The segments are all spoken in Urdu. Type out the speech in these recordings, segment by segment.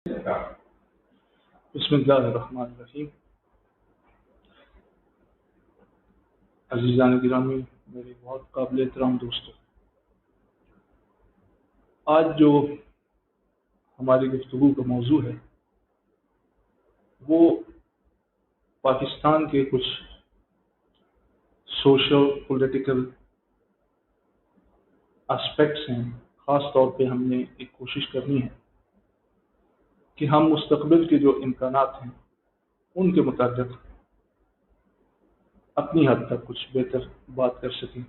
بسم اللہ الرحمن الرحیم۔ عزیزان گرامی، میرے بہت قابل احترام دوستوں، آج جو ہماری گفتگو کا موضوع ہے وہ پاکستان کے کچھ سوشل پولیٹیکل اسپیکٹس ہیں۔ خاص طور پہ ہم نے ایک کوشش کرنی ہے کہ ہم مستقبل کے جو امکانات ہیں ان کے متعلق اپنی حد تک کچھ بہتر بات کر سکیں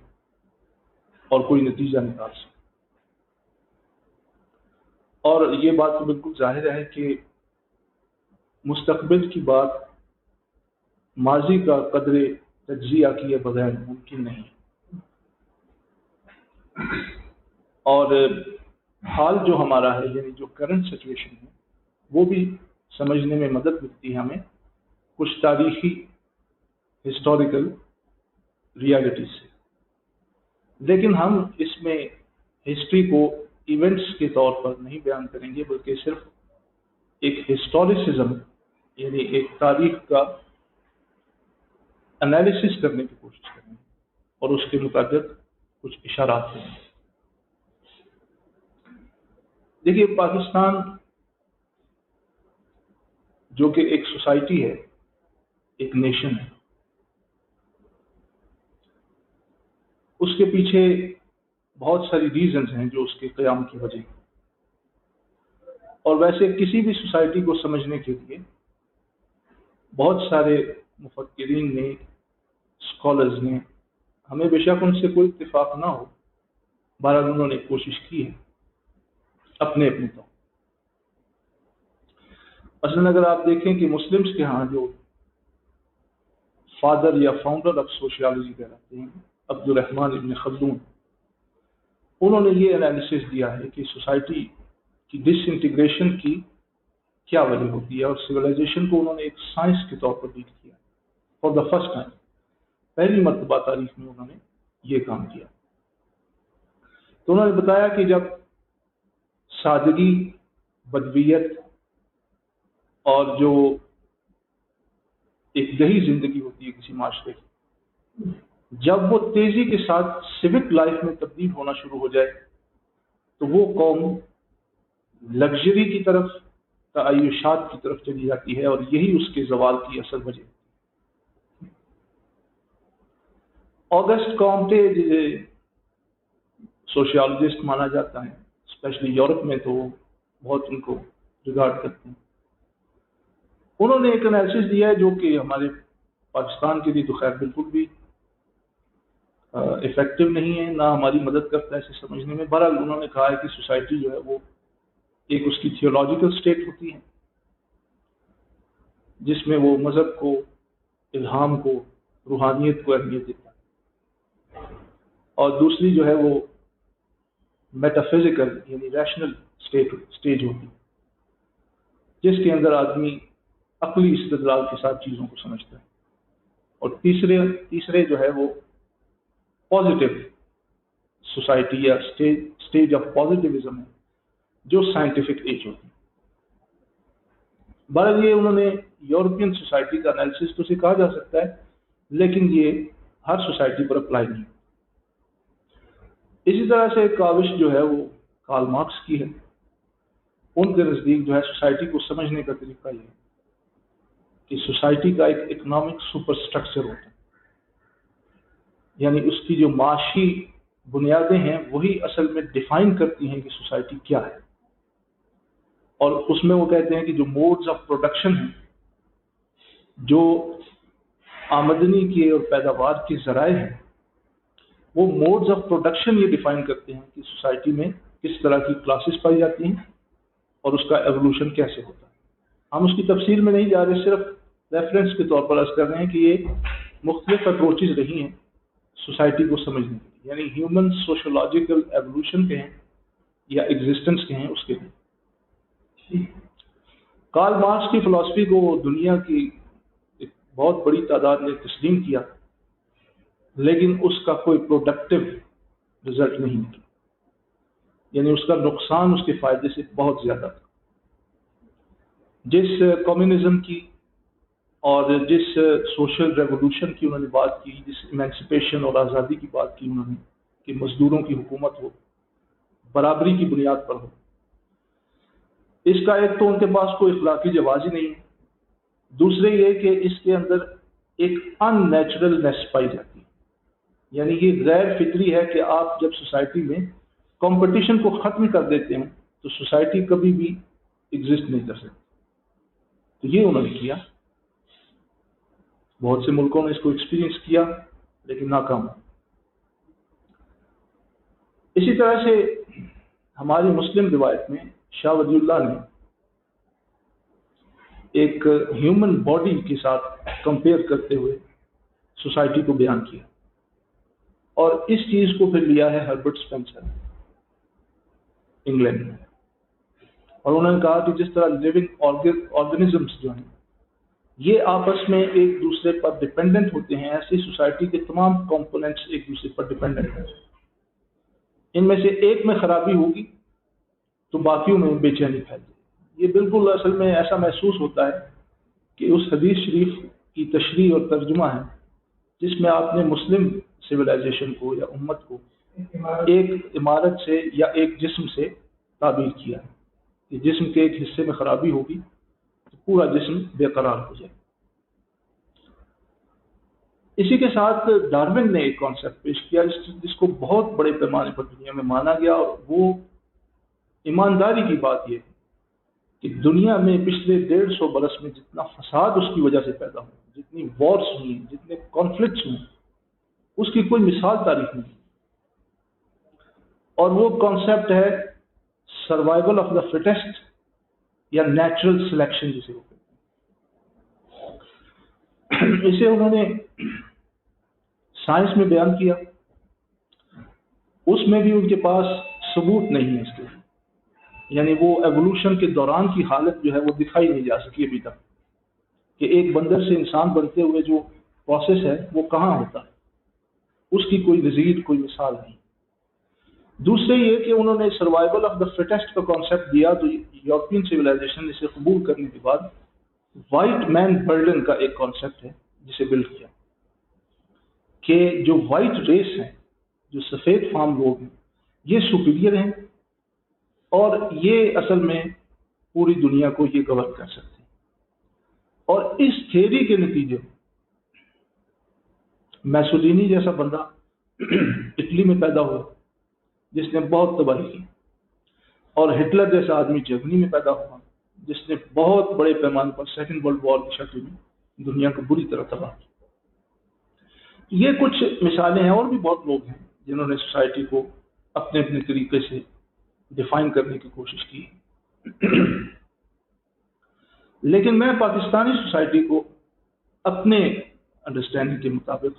اور کوئی نتیجہ نکال سکیں۔ اور یہ بات تو بالکل ظاہر ہے کہ مستقبل کی بات ماضی کا قدر تجزیہ کیے بغیر ممکن نہیں، اور حال جو ہمارا ہے یعنی جو کرنٹ سچویشن ہے وہ بھی سمجھنے میں مدد ملتی ہے ہمیں کچھ تاریخی ہسٹوریکل ریالٹی سے۔ لیکن ہم اس میں ہسٹری کو ایونٹس کے طور پر نہیں بیان کریں گے، بلکہ صرف ایک ہسٹوریسزم یعنی ایک تاریخ کا انالیسس کرنے کی کوشش کریں گے اور اس کے مطابق کچھ اشارات ہیں۔ دیکھیے، پاکستان جو کہ ایک سوسائٹی ہے، ایک نیشن ہے، اس کے پیچھے بہت ساری ریزنز ہیں جو اس کے قیام کی وجہ ہیں۔ اور ویسے کسی بھی سوسائٹی کو سمجھنے کے لیے بہت سارے مفکرین نے، اسکالرز نے، ہمیں بے شک ان سے کوئی اتفاق نہ ہو، بہرحال انہوں نے کوشش کی ہے اپنے طور۔ مثلاً اگر آپ دیکھیں کہ مسلمز کے ہاں جو فادر یا فاؤنڈر آف سوشیالوجی کہلاتے ہیں، عبد الرحمن ابن خلدون، انہوں نے یہ انالیسس دیا ہے کہ سوسائٹی کی ڈس انٹیگریشن کی کیا وجہ ہوتی ہے، اور سویلائزیشن کو انہوں نے ایک سائنس کے طور پر ڈیل کیا فار دا فرسٹ ٹائم۔ پہلی مرتبہ تاریخ میں انہوں نے یہ کام کیا۔ تو انہوں نے بتایا کہ جب سادگی، بدویت اور جو ایک دیہی زندگی ہوتی ہے کسی معاشرے کی، جب وہ تیزی کے ساتھ سوک لائف میں تبدیل ہونا شروع ہو جائے تو وہ قوم لگژری کی طرف، تعیشات کی طرف چلی جاتی ہے، اور یہی اس کے زوال کی اصل وجہ۔ آگسٹ کامٹے جسے سوشیالوجسٹ مانا جاتا ہے، اسپیشلی یورپ میں تو بہت ان کو ریگارڈ کرتے ہیں، انہوں نے ایک انالیسس دیا ہے جو کہ ہمارے پاکستان کے لیے تو خیر بالکل بھی افیکٹو نہیں ہے، نہ ہماری مدد کرتا ہے اسے سمجھنے میں۔ بہرحال انہوں نے کہا ہے کہ سوسائٹی جو ہے وہ ایک اس کی تھیولوجیکل سٹیٹ ہوتی ہے جس میں وہ مذہب کو، الہام کو، روحانیت کو اہمیت دیتا ہے، اور دوسری جو ہے وہ میٹافزیکل یعنی ریشنل سٹیج ہوتی ہے جس کے اندر آدمی عقلی استدلال کے ساتھ چیزوں کو سمجھتا ہے، اور تیسرے جو ہے وہ پازیٹیو سوسائٹی یا سٹیج آف پازیٹیوزم ہے جو سائنٹیفک ایج ہوتی ہے۔ بہرحال یہ انہوں نے یورپین سوسائٹی کا انالیسس تو سے کہا جا سکتا ہے، لیکن یہ ہر سوسائٹی پر اپلائی نہیں۔ اسی طرح سے کاوش جو ہے وہ کارل مارکس کی ہے۔ ان کے نزدیک جو ہے سوسائٹی کو سمجھنے کا طریقہ یہ ہے کہ سوسائٹی کا ایک اکنامک سپر سٹرکچر ہوتا ہے، یعنی اس کی جو معاشی بنیادیں ہیں وہی اصل میں ڈیفائن کرتی ہیں کہ سوسائٹی کیا ہے، اور اس میں وہ کہتے ہیں کہ جو موڈز آف پروڈکشن ہیں، جو آمدنی کے اور پیداوار کے ذرائع ہیں، وہ موڈز آف پروڈکشن یہ ڈیفائن کرتے ہیں کہ سوسائٹی میں کس طرح کی کلاسز پائی جاتی ہیں اور اس کا ایوولوشن کیسے ہوتا ہے۔ ہم اس کی تفصیل میں نہیں جا رہے، صرف ریفرنس کے طور پر عرض کر رہے ہیں کہ یہ مختلف اپروچز رہی ہیں سوسائٹی کو سمجھنے کے لیے، یعنی ہیومن سوشولوجیکل ایوولوشن کے ہیں یا ایگزسٹنس کے ہیں، اس کے لیے۔ کارل مارکس کی فلسفی کو دنیا کی ایک بہت بڑی تعداد نے تسلیم کیا، لیکن اس کا کوئی پروڈکٹیو رزلٹ نہیں نکلا، یعنی اس کا نقصان اس کے فائدے سے بہت زیادہ تھا۔ جس کمیونزم کی اور جس سوشل ریولوشن کی انہوں نے بات کی، جس ایمانسپیشن اور آزادی کی بات کی انہوں نے کہ مزدوروں کی حکومت ہو، برابری کی بنیاد پر ہو، اس کا ایک تو ان کے پاس کوئی اخلاقی جواز ہی نہیں ہے، دوسرے یہ کہ اس کے اندر ایک ان نیچرلنیس پائی جاتی ہے، یعنی یہ غیر فطری ہے کہ آپ جب سوسائٹی میں کمپٹیشن کو ختم کر دیتے ہیں تو سوسائٹی کبھی بھی ایگزسٹ نہیں کر سکتی۔ تو یہ انہوں نے کیا، بہت سے ملکوں نے اس کو ایکسپیرینس کیا لیکن ناکام۔ اسی طرح سے ہماری مسلم روایت میں شاہ ولی اللہ نے ایک ہیومن باڈی کے ساتھ کمپیئر کرتے ہوئے سوسائٹی کو بیان کیا، اور اس چیز کو پھر لیا ہے ہربرٹ اسپینسر انگلینڈ میں، اور انہوں نے کہا کہ جس طرح لیونگ آرگنزمس جو ہیں یہ آپس میں ایک دوسرے پر ڈپینڈنٹ ہوتے ہیں، ایسی سوسائٹی کے تمام کمپوننٹس ایک دوسرے پر ڈپینڈنٹ ہیں، ان میں سے ایک میں خرابی ہوگی تو باقیوں میں بے چینی پھیل جائے۔ یہ بالکل اصل میں ایسا محسوس ہوتا ہے کہ اس حدیث شریف کی تشریح اور ترجمہ ہے جس میں آپ نے مسلم سویلائزیشن کو یا امت کو ایک عمارت سے یا ایک جسم سے تعبیر کیا ہے کہ جسم کے ایک حصے میں خرابی ہوگی تو پورا جسم بے قرار ہو جائے۔ اسی کے ساتھ ڈارون نے ایک کانسیپٹ پیش کیا جس کو بہت بڑے پیمانے پر دنیا میں مانا گیا، اور وہ ایمانداری کی بات یہ کہ دنیا میں پچھلے 150 برس میں جتنا فساد اس کی وجہ سے پیدا ہوا، جتنی وارس ہوئی، جتنے کانفلکٹس ہوئے، اس کی کوئی مثال تاریخ نہیں، اور وہ کانسیپٹ ہے سروائیول آف دا فٹیسٹ یا نیچرل سلیکشن جسے وہ کہتے ہیں۔ اسے انہوں نے سائنس میں بیان کیا، اس میں بھی ان کے پاس ثبوت نہیں ہے اس کے، یعنی وہ ایوولوشن کے دوران کی حالت جو ہے وہ دکھائی نہیں جا سکی ابھی تک کہ ایک بندر سے انسان بنتے ہوئے جو پروسیس ہے وہ کہاں ہوتا ہے، اس کی کوئی نظیر، کوئی مثال نہیں۔ دوسرے یہ کہ انہوں نے سروائیول آف دا فٹیسٹ کا کانسیپٹ دیا، تو یورپین سویلائزیشن نے اسے قبول کرنے کے بعد وائٹ مین برڈن کا ایک کانسیپٹ ہے جسے بلڈ کیا کہ جو وائٹ ریس ہے، جو سفید فام لوگ ہیں، یہ سپیریئر ہیں اور یہ اصل میں پوری دنیا کو یہ کور کر سکتے ہیں۔ اور اس تھیوری کے نتیجے میسولینی جیسا بندہ اٹلی میں پیدا ہوا جس نے بہت تباہی کی، اور ہٹلر جیسا آدمی جرمنی میں پیدا ہوا جس نے بہت بڑے پیمانے پر سیکنڈ ورلڈ وار کی شکل میں دنیا کو بری طرح تباہ کیا۔ یہ کچھ مثالیں ہیں، اور بھی بہت لوگ ہیں جنہوں نے سوسائٹی کو اپنے اپنے طریقے سے ڈیفائن کرنے کی کوشش کی، لیکن میں پاکستانی سوسائٹی کو اپنے انڈرسٹینڈنگ کے مطابق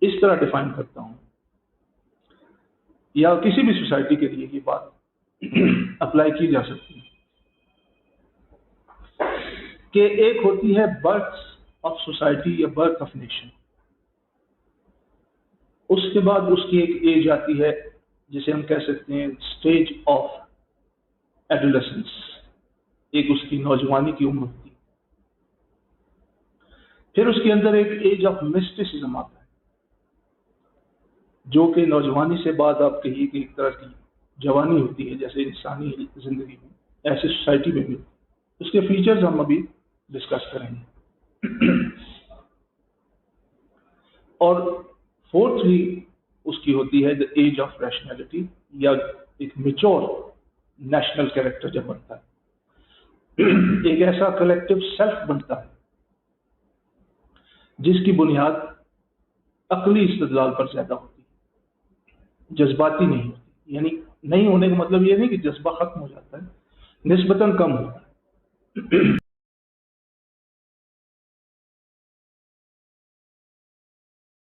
اس طرح ڈیفائن کرتا ہوں، یا کسی بھی سوسائٹی کے لیے یہ بات اپلائی کی جا سکتی ہے کہ ایک ہوتی ہے برتھ آف سوسائٹی یا برتھ آف نیشن، اس کے بعد اس کی ایک ایج آتی ہے جسے ہم کہہ سکتے ہیں اسٹیج آف ایڈولسنس، ایک اس کی نوجوانی کی عمر ہوتی ہے، پھر اس کے اندر ایک ایج آف مسٹسزم آتا ہے جو کہ نوجوانی سے بعد آپ کہیے کہ ایک طرح کی جوانی ہوتی ہے، جیسے انسانی زندگی میں ایسے سوسائٹی میں بھی، اس کے فیچرز ہم ابھی ڈسکس کریں گے۔ اور فورتھلی اس کی ہوتی ہے دا ایج آف ریشنلٹی، یا ایک میچور نیشنل کریکٹر جب بنتا ہے، ایک ایسا کلیکٹیو سیلف بنتا ہے جس کی بنیاد عقلی استدلال پر زیادہ ہوتی ہے، جذباتی نہیں ہوتی، یعنی نہیں ہونے کا مطلب یہ نہیں کہ جذبہ ختم ہو جاتا ہے، نسبتاً کم ہوتا ہے۔